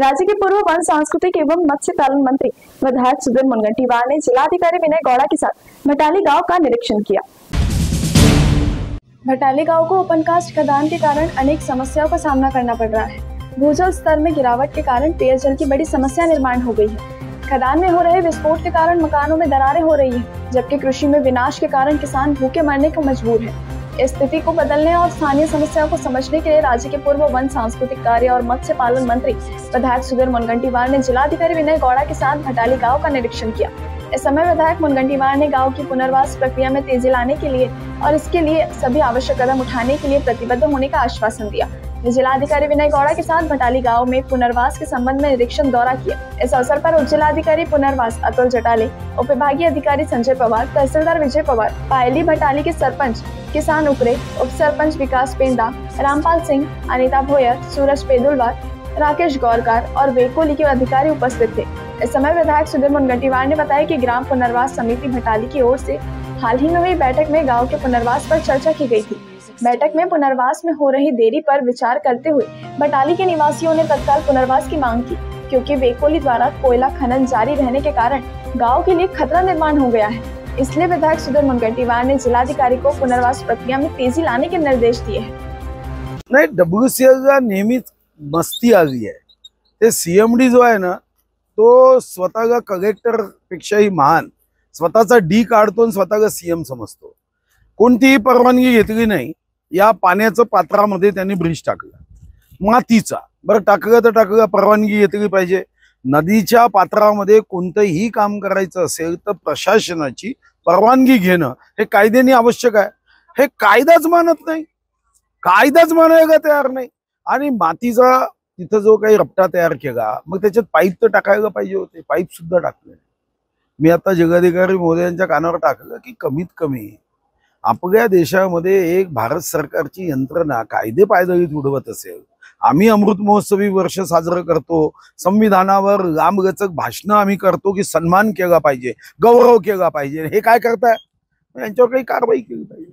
राज्य के पूर्व वन सांस्कृतिक एवं मत्स्य पालन मंत्री विधायक सुधीर मुनगंटीवार ने जिलाधिकारी विनय गौड़ा के साथ भटाली गांव का निरीक्षण किया। भटाली गांव को ओपनकास्ट खदान के कारण अनेक समस्याओं का सामना करना पड़ रहा है। भूजल स्तर में गिरावट के कारण पेयजल की बड़ी समस्या निर्माण हो गई है। खदान में हो रहे विस्फोट के कारण मकानों में दरारें हो रही हैं, जबकि कृषि में विनाश के कारण किसान भूखे मरने को मजबूर है। इस स्थिति को बदलने और स्थानीय समस्याओं को समझने के लिए राज्य के पूर्व वन सांस्कृतिक कार्य और मत्स्य पालन मंत्री विधायक सुधीर मुनगंटीवार ने जिलाधिकारी विनय गौड़ा के साथ भटाली गांव का निरीक्षण किया। इस समय विधायक मुनगंटीवार ने गांव की पुनर्वास प्रक्रिया में तेजी लाने के लिए और इसके लिए सभी आवश्यक कदम उठाने के लिए प्रतिबद्ध होने का आश्वासन दिया। जिलाधिकारी विनय गौड़ा के साथ भटाली गांव में पुनर्वास के संबंध में निरीक्षण दौरा किया। इस अवसर पर उप जिलाधिकारी पुनर्वास अतुल जटाले, उप विभागीय अधिकारी संजय पवार, तहसीलदार विजय पवार, पायली भटाली के सरपंच किसान उपरे, उप सरपंच विकास पेंदा, रामपाल सिंह, अनिता भोयर, सूरज पेदुलवार, राकेश गौरकार और वेकोली के अधिकारी उपस्थित थे। इस समय विधायक सुधीर मुनगंटीवार ने बताया कि ग्राम पुनर्वास समिति भटाली की ओर से हाल ही में हुई बैठक में गांव के पुनर्वास पर चर्चा की गई थी। बैठक में पुनर्वास में हो रही देरी पर विचार करते हुए भटाली के निवासियों ने तत्काल पुनर्वास की मांग की, क्योंकि वेकोली द्वारा कोयला खनन जारी रहने के कारण गाँव के लिए खतरा निर्माण हो गया है। इसलिए विधायक सुधीर मुनगंटीवार ने जिलाधिकारी को पुनर्वास प्रक्रिया में तेजी लाने के निर्देश दिए हैं। नाही, डब्ल्यूसीएलला नेहमीच मस्ती आली आहे। ते सीएमडी जो आहे ना, तो स्वतःला कलेक्टर पेक्षाही महान स्वतःचा डी काढतो आणि स्वतःला सीएम समजतो। कोणतीही परवानगी घेतली नाही। या पाण्याचं पात्रामध्ये त्यांनी ब्रिज टाकला, मातीचा। बरं, टाकलं तर टाकलं, परवानगी घेतली पाहिजे। नदीच्या पात्रामध्ये कोणतेही काम करायचं असेल तर प्रशासनाची परवानगी घेणं हे कायद्याने आवश्यक आहे। हे कायदाच मानत नाही, कायदाच मानायला तयार नाही। आणि मातीचा तिथं जो काही रपटा तयार केला, मग त्याच्यात पाईप तर टाकायला पाहिजे होते, पाईप सुद्धा टाकले। मी आता जिल्हाधिकारी महोदयांच्या कानावर टाकलं की कमीत कमी आपल्या देशामध्ये एक भारत सरकारची यंत्रणा कायदे पायदळीत उडवत असेल। आम्ही अमृत महोत्सवी वर्ष साजरं करतो, संविधानावर लांबलचक भाषणं आम्ही करतो की सन्मान केला पाहिजे, गौरव केला पाहिजे। हे काय करताय? यांच्यावर काही कारवाई केली पाहिजे।